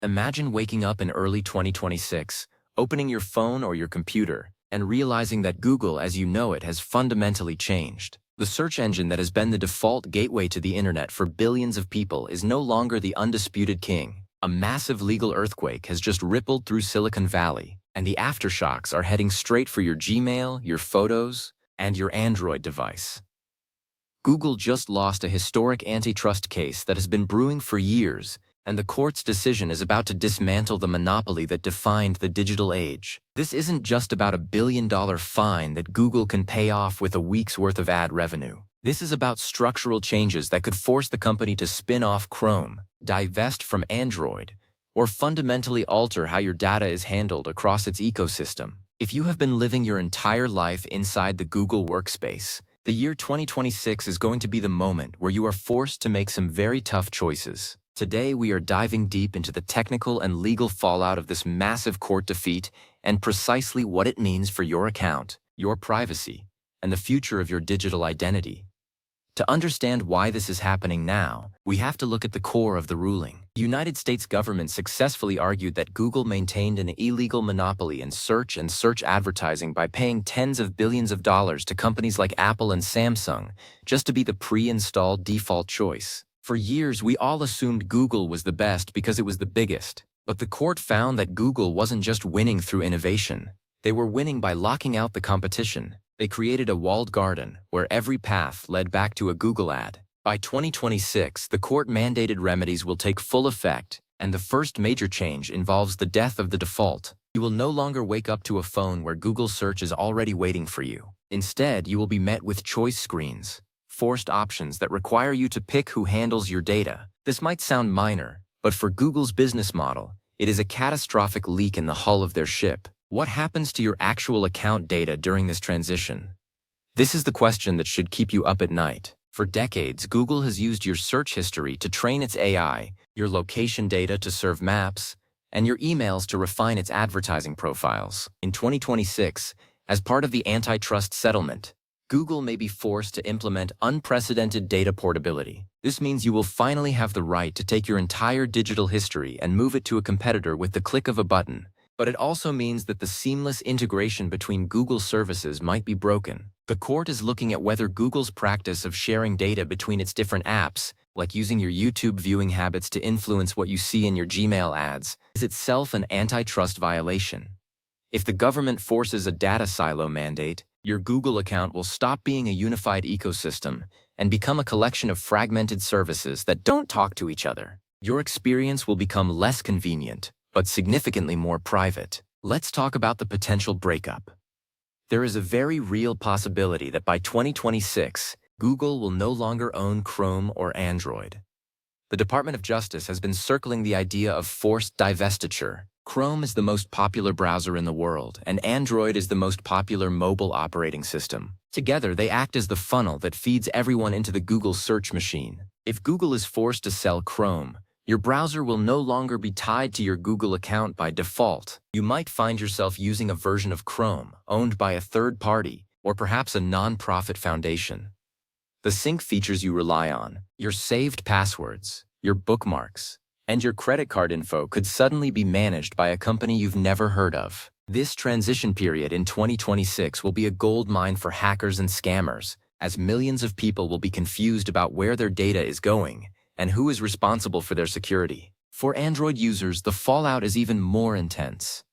Imagine waking up in early 2026, opening your phone or your computer, and realizing that Google as you know it has fundamentally changed. The search engine that has been the default gateway to the internet for billions of people is no longer the undisputed king. A massive legal earthquake has just rippled through Silicon Valley, and the aftershocks are heading straight for your Gmail, your photos, and your Android device. Google just lost a historic antitrust case that has been brewing for years, and the court's decision is about to dismantle the monopoly that defined the digital age. This isn't just about a billion-dollar fine that Google can pay off with a week's worth of ad revenue. This is about structural changes that could force the company to spin off Chrome, divest from Android, or fundamentally alter how your data is handled across its ecosystem. If you have been living your entire life inside the Google workspace, the year 2026 is going to be the moment where you are forced to make some very tough choices. Today, we are diving deep into the technical and legal fallout of this massive court defeat and precisely what it means for your account, your privacy, and the future of your digital identity. To understand why this is happening now, we have to look at the core of the ruling. The United States government successfully argued that Google maintained an illegal monopoly in search and search advertising by paying tens of billions of dollars to companies like Apple and Samsung just to be the pre-installed default choice. For years, we all assumed Google was the best because it was the biggest. But the court found that Google wasn't just winning through innovation. They were winning by locking out the competition. They created a walled garden where every path led back to a Google ad. By 2026, the court-mandated remedies will take full effect, and the first major change involves the death of the default. You will no longer wake up to a phone where Google search is already waiting for you. Instead, you will be met with choice screens, forced options that require you to pick who handles your data. This might sound minor, but for Google's business model, it is a catastrophic leak in the hull of their ship. What happens to your actual account data during this transition? This is the question that should keep you up at night. For decades, Google has used your search history to train its AI, your location data to serve maps, and your emails to refine its advertising profiles. In 2026, as part of the antitrust settlement, Google may be forced to implement unprecedented data portability. This means you will finally have the right to take your entire digital history and move it to a competitor with the click of a button. But it also means that the seamless integration between Google services might be broken. The court is looking at whether Google's practice of sharing data between its different apps, like using your YouTube viewing habits to influence what you see in your Gmail ads, is itself an antitrust violation. If the government forces a data silo mandate, your Google account will stop being a unified ecosystem and become a collection of fragmented services that don't talk to each other. Your experience will become less convenient, but significantly more private. Let's talk about the potential breakup. There is a very real possibility that by 2026, Google will no longer own Chrome or Android. The Department of Justice has been circling the idea of forced divestiture. Chrome is the most popular browser in the world, and Android is the most popular mobile operating system. Together, they act as the funnel that feeds everyone into the Google search machine. If Google is forced to sell Chrome, your browser will no longer be tied to your Google account by default. You might find yourself using a version of Chrome owned by a third party, or perhaps a non-profit foundation. The sync features you rely on, your saved passwords, your bookmarks, and your credit card info could suddenly be managed by a company you've never heard of. This transition period in 2026 will be a goldmine for hackers and scammers, as millions of people will be confused about where their data is going and who is responsible for their security. For Android users, the fallout is even more intense.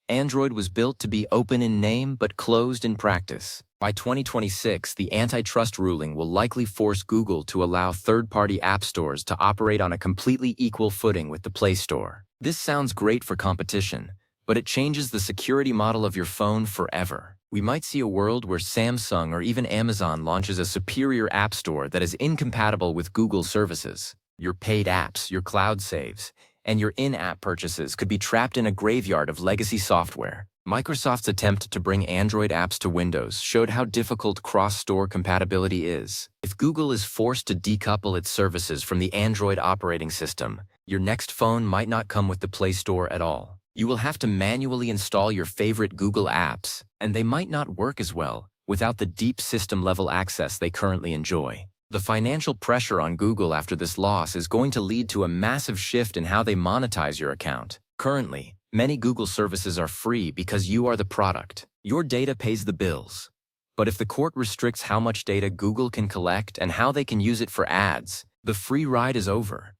Android was built to be open in name but closed in practice. By 2026, the antitrust ruling will likely force Google to allow third-party app stores to operate on a completely equal footing with the Play Store. This sounds great for competition, but it changes the security model of your phone forever. We might see a world where Samsung or even Amazon launches a superior app store that is incompatible with Google services. Your paid apps, your cloud saves, and your in-app purchases could be trapped in a graveyard of legacy software. Microsoft's attempt to bring Android apps to Windows showed how difficult cross-store compatibility is. If Google is forced to decouple its services from the Android operating system, your next phone might not come with the Play Store at all. You will have to manually install your favorite Google apps, and they might not work as well without the deep system-level access they currently enjoy. The financial pressure on Google after this loss is going to lead to a massive shift in how they monetize your account. Currently, many Google services are free because you are the product. Your data pays the bills. But if the court restricts how much data Google can collect and how they can use it for ads, the free ride is over.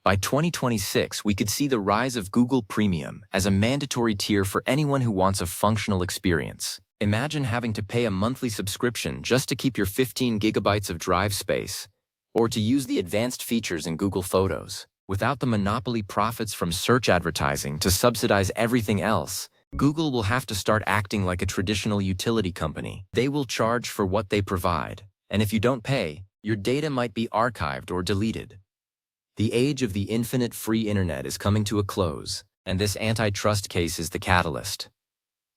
By 2026, we could see the rise of Google Premium as a mandatory tier for anyone who wants a functional experience. Imagine having to pay a monthly subscription just to keep your 15 gigabytes of drive space, or to use the advanced features in Google Photos. Without the monopoly profits from search advertising to subsidize everything else, Google will have to start acting like a traditional utility company. They will charge for what they provide, and if you don't pay, your data might be archived or deleted. The age of the infinite free internet is coming to a close, and this antitrust case is the catalyst.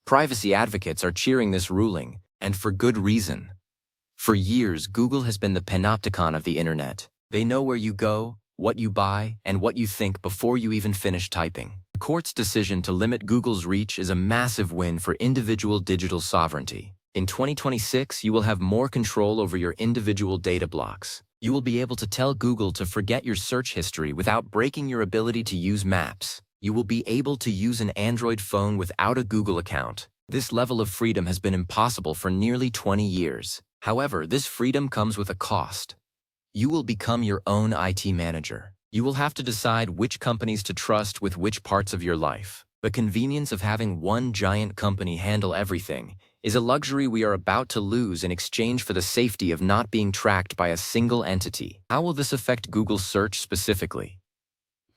Privacy advocates are cheering this ruling, and for good reason. For years, Google has been the panopticon of the internet. They know where you go, what you buy, and what you think before you even finish typing. The court's decision to limit Google's reach is a massive win for individual digital sovereignty. In 2026, you will have more control over your individual data blocks. You will be able to tell Google to forget your search history without breaking your ability to use Maps. You will be able to use an Android phone without a Google account. This level of freedom has been impossible for nearly 20 years. However, this freedom comes with a cost. You will become your own IT manager. You will have to decide which companies to trust with which parts of your life. The convenience of having one giant company handle everything is a luxury we are about to lose in exchange for the safety of not being tracked by a single entity. How will this affect Google Search specifically?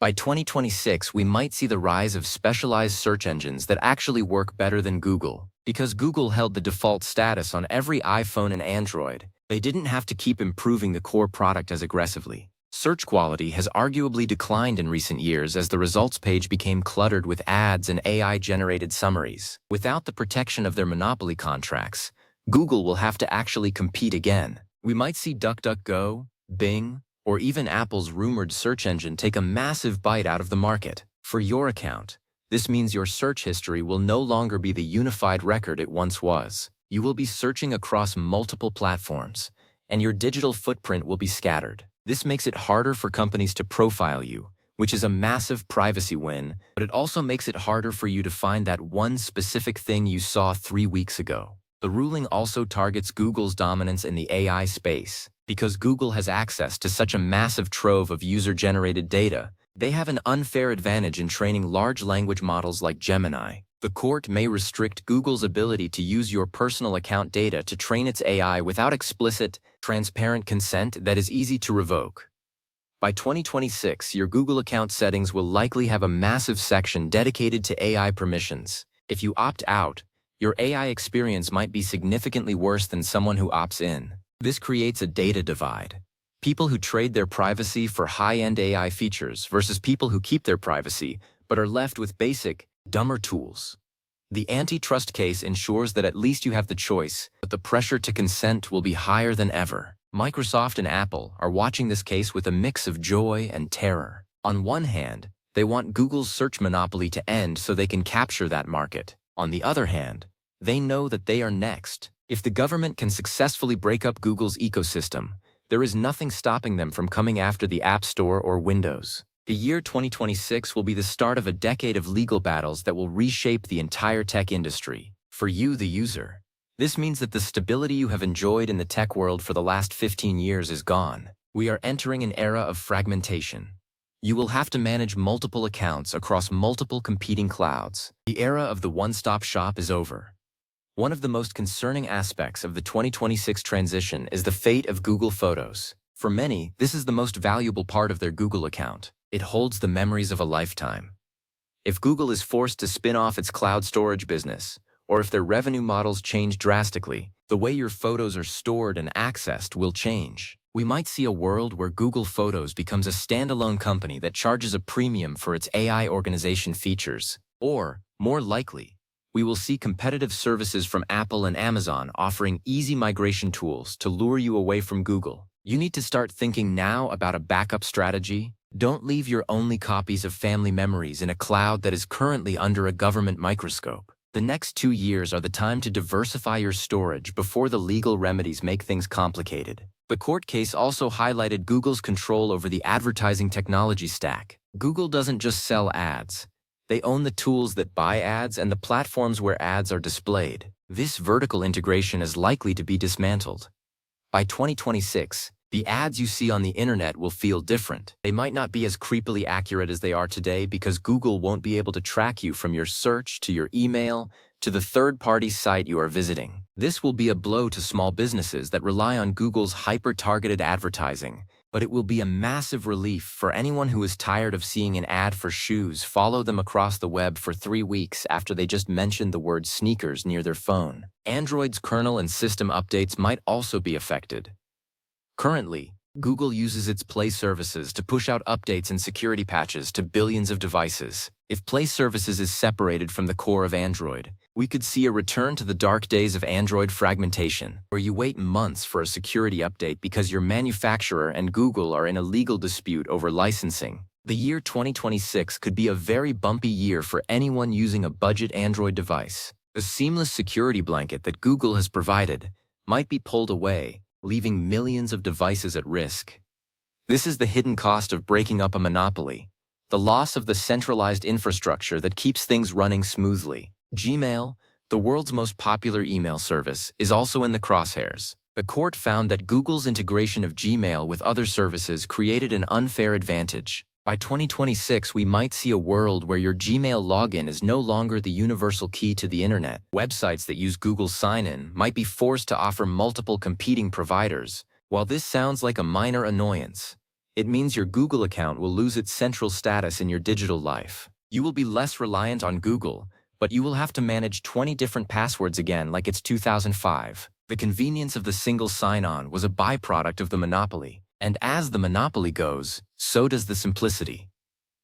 By 2026, we might see the rise of specialized search engines that actually work better than Google. Because Google held the default status on every iPhone and Android, they didn't have to keep improving the core product as aggressively. Search quality has arguably declined in recent years as the results page became cluttered with ads and AI-generated summaries. Without the protection of their monopoly contracts, Google will have to actually compete again. We might see DuckDuckGo, Bing, or even Apple's rumored search engine take a massive bite out of the market. For your account, this means your search history will no longer be the unified record it once was. You will be searching across multiple platforms, and your digital footprint will be scattered. This makes it harder for companies to profile you, which is a massive privacy win, but it also makes it harder for you to find that one specific thing you saw 3 weeks ago. The ruling also targets Google's dominance in the AI space. Because Google has access to such a massive trove of user-generated data, they have an unfair advantage in training large language models like Gemini. The court may restrict Google's ability to use your personal account data to train its AI without explicit, transparent consent that is easy to revoke. By 2026, your Google account settings will likely have a massive section dedicated to AI permissions. If you opt out, your AI experience might be significantly worse than someone who opts in. This creates a data divide. People who trade their privacy for high-end AI features versus people who keep their privacy but are left with basic, dumber tools. The antitrust case ensures that at least you have the choice, but the pressure to consent will be higher than ever. Microsoft and Apple are watching this case with a mix of joy and terror. On one hand, they want Google's search monopoly to end so they can capture that market. On the other hand, they know that they are next. If the government can successfully break up Google's ecosystem, there is nothing stopping them from coming after the App Store or Windows. The year 2026 will be the start of a decade of legal battles that will reshape the entire tech industry. For you, the user, this means that the stability you have enjoyed in the tech world for the last 15 years is gone. We are entering an era of fragmentation. You will have to manage multiple accounts across multiple competing clouds. The era of the one-stop shop is over. One of the most concerning aspects of the 2026 transition is the fate of Google Photos. For many, this is the most valuable part of their Google account. It holds the memories of a lifetime. If Google is forced to spin off its cloud storage business, or if their revenue models change drastically, the way your photos are stored and accessed will change. We might see a world where Google Photos becomes a standalone company that charges a premium for its AI organization features. Or, more likely, we will see competitive services from Apple and Amazon offering easy migration tools to lure you away from Google. You need to start thinking now about a backup strategy. Don't leave your only copies of family memories in a cloud that is currently under a government microscope. The next 2 years are the time to diversify your storage before the legal remedies make things complicated. The court case also highlighted Google's control over the advertising technology stack. Google doesn't just sell ads. They own the tools that buy ads and the platforms where ads are displayed. This vertical integration is likely to be dismantled. By 2026, the ads you see on the internet will feel different. They might not be as creepily accurate as they are today because Google won't be able to track you from your search to your email to the third-party site you are visiting. This will be a blow to small businesses that rely on Google's hyper-targeted advertising, but it will be a massive relief for anyone who is tired of seeing an ad for shoes follow them across the web for 3 weeks after they just mentioned the word sneakers near their phone. Android's kernel and system updates might also be affected. Currently, Google uses its Play services to push out updates and security patches to billions of devices. If Play services is separated from the core of Android, we could see a return to the dark days of Android fragmentation, where you wait months for a security update because your manufacturer and Google are in a legal dispute over licensing. The year 2026 could be a very bumpy year for anyone using a budget Android device. The seamless security blanket that Google has provided might be pulled away, leaving millions of devices at risk. This is the hidden cost of breaking up a monopoly, the loss of the centralized infrastructure that keeps things running smoothly. Gmail, the world's most popular email service, is also in the crosshairs. The court found that Google's integration of Gmail with other services created an unfair advantage. By 2026, we might see a world where your Gmail login is no longer the universal key to the internet. Websites that use Google sign-in might be forced to offer multiple competing providers. While this sounds like a minor annoyance, it means your Google account will lose its central status in your digital life. You will be less reliant on Google, but you will have to manage 20 different passwords again like it's 2005. The convenience of the single sign-on was a byproduct of the monopoly. And as the monopoly goes, so does the simplicity.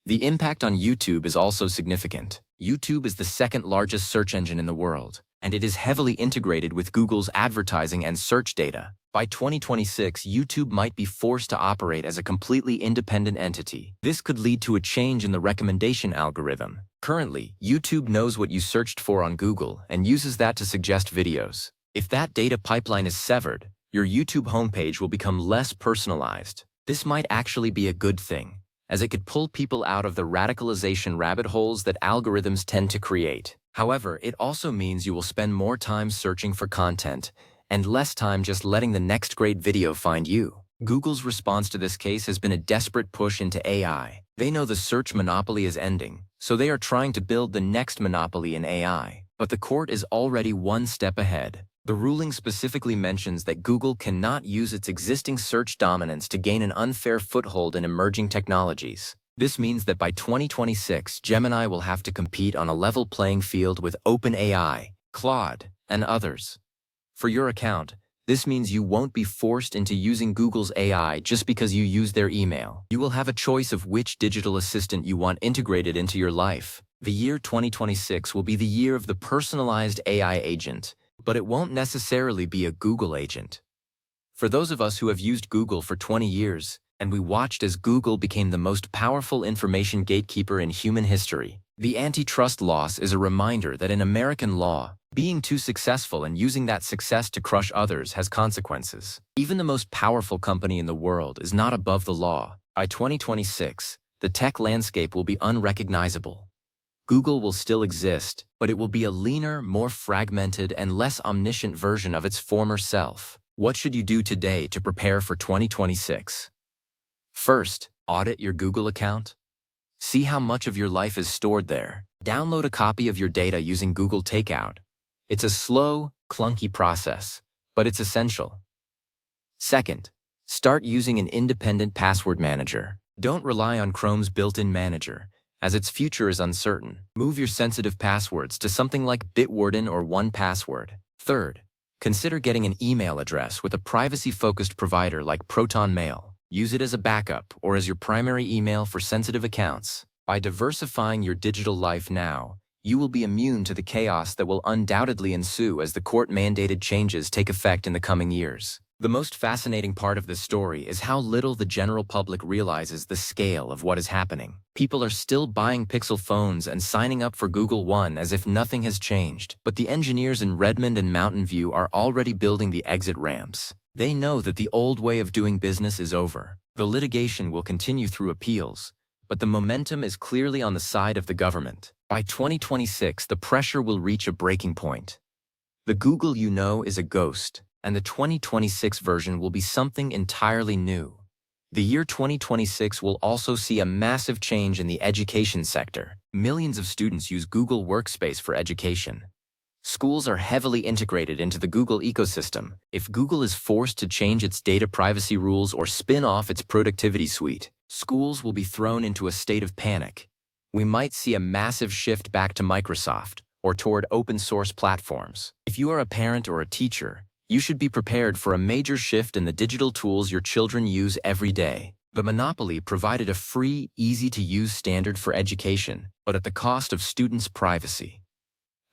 The impact on YouTube is also significant. YouTube is the second largest search engine in the world, and it is heavily integrated with Google's advertising and search data. By 2026, YouTube might be forced to operate as a completely independent entity. This could lead to a change in the recommendation algorithm. Currently, YouTube knows what you searched for on Google and uses that to suggest videos. If that data pipeline is severed, your YouTube homepage will become less personalized. This might actually be a good thing, as it could pull people out of the radicalization rabbit holes that algorithms tend to create. However, it also means you will spend more time searching for content and less time just letting the next great video find you. Google's response to this case has been a desperate push into AI. They know the search monopoly is ending, so they are trying to build the next monopoly in AI. But the court is already one step ahead. The ruling specifically mentions that Google cannot use its existing search dominance to gain an unfair foothold in emerging technologies. This means that by 2026, Gemini will have to compete on a level playing field with OpenAI, Claude, and others. For your account, this means you won't be forced into using Google's AI just because you use their email. You will have a choice of which digital assistant you want integrated into your life. The year 2026 will be the year of the personalized AI agent, but it won't necessarily be a Google agent. For those of us who have used Google for 20 years, and we watched as Google became the most powerful information gatekeeper in human history, the antitrust loss is a reminder that in American law, being too successful and using that success to crush others has consequences. Even the most powerful company in the world is not above the law. By 2026, the tech landscape will be unrecognizable. Google will still exist, but it will be a leaner, more fragmented, and less omniscient version of its former self. What should you do today to prepare for 2026? First, audit your Google account. See how much of your life is stored there. Download a copy of your data using Google Takeout. It's a slow, clunky process, but it's essential. Second, start using an independent password manager. Don't rely on Chrome's built-in manager, as its future is uncertain. Move your sensitive passwords to something like Bitwarden or 1Password. Third, consider getting an email address with a privacy-focused provider like Proton Mail. Use it as a backup or as your primary email for sensitive accounts. By diversifying your digital life now, you will be immune to the chaos that will undoubtedly ensue as the court-mandated changes take effect in the coming years. The most fascinating part of this story is how little the general public realizes the scale of what is happening. People are still buying Pixel phones and signing up for Google One as if nothing has changed. But the engineers in Redmond and Mountain View are already building the exit ramps. They know that the old way of doing business is over. The litigation will continue through appeals, but the momentum is clearly on the side of the government. By 2026, the pressure will reach a breaking point. The Google you know is a ghost, and the 2026 version will be something entirely new. The year 2026 will also see a massive change in the education sector. Millions of students use Google Workspace for education. Schools are heavily integrated into the Google ecosystem. If Google is forced to change its data privacy rules or spin off its productivity suite, schools will be thrown into a state of panic. We might see a massive shift back to Microsoft or toward open-source platforms. If you are a parent or a teacher, you should be prepared for a major shift in the digital tools your children use every day. The monopoly provided a free, easy-to-use standard for education, but at the cost of students' privacy.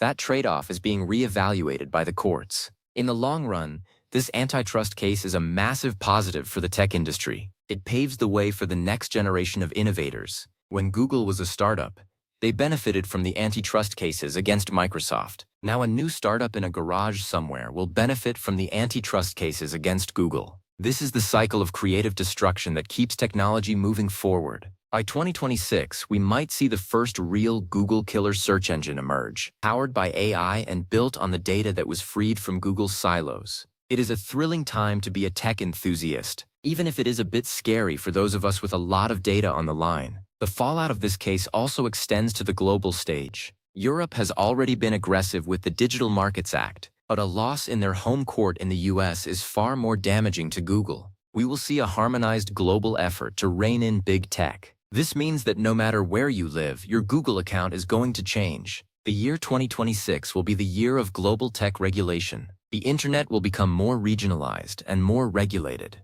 That trade-off is being re-evaluated by the courts. In the long run, this antitrust case is a massive positive for the tech industry. It paves the way for the next generation of innovators. When Google was a startup, they benefited from the antitrust cases against Microsoft. Now a new startup in a garage somewhere will benefit from the antitrust cases against Google. This is the cycle of creative destruction that keeps technology moving forward. By 2026, we might see the first real Google killer search engine emerge, powered by AI and built on the data that was freed from Google's silos. It is a thrilling time to be a tech enthusiast, even if it is a bit scary for those of us with a lot of data on the line. The fallout of this case also extends to the global stage. Europe has already been aggressive with the Digital Markets Act, but a loss in their home court in the US is far more damaging to Google. We will see a harmonized global effort to rein in big tech. This means that no matter where you live, your Google account is going to change. The year 2026 will be the year of global tech regulation. The internet will become more regionalized and more regulated.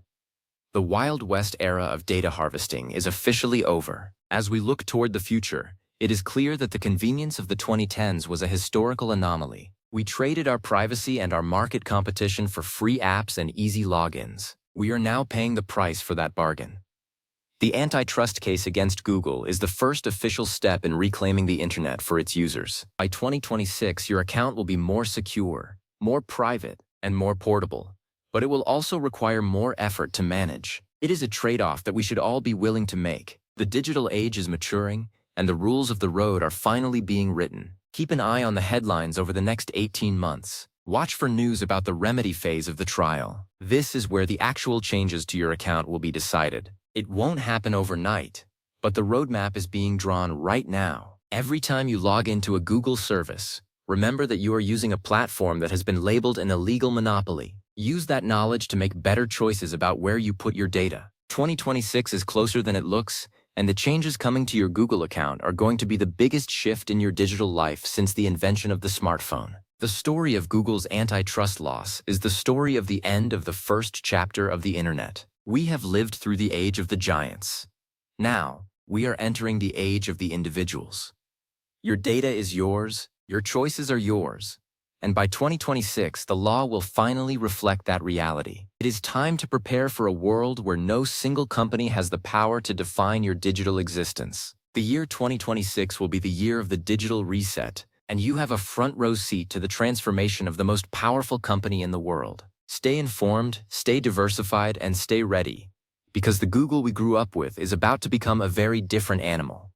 The Wild West era of data harvesting is officially over. As we look toward the future, it is clear that the convenience of the 2010s was a historical anomaly. We traded our privacy and our market competition for free apps and easy logins. We are now paying the price for that bargain. The antitrust case against Google is the first official step in reclaiming the internet for its users. By 2026, your account will be more secure, more private, and more portable. But it will also require more effort to manage. It is a trade-off that we should all be willing to make. The digital age is maturing, and the rules of the road are finally being written. Keep an eye on the headlines over the next 18 months. Watch for news about the remedy phase of the trial. This is where the actual changes to your account will be decided. It won't happen overnight, but the roadmap is being drawn right now. Every time you log into a Google service, remember that you are using a platform that has been labeled an illegal monopoly. Use that knowledge to make better choices about where you put your data. 2026 is closer than it looks, and the changes coming to your Google account are going to be the biggest shift in your digital life since the invention of the smartphone. The story of Google's antitrust loss is the story of the end of the first chapter of the internet. We have lived through the age of the giants. Now, we are entering the age of the individuals. Your data is yours, your choices are yours. And by 2026, the law will finally reflect that reality. It is time to prepare for a world where no single company has the power to define your digital existence. The year 2026 will be the year of the digital reset, and you have a front-row seat to the transformation of the most powerful company in the world. Stay informed, stay diversified, and stay ready, because the Google we grew up with is about to become a very different animal.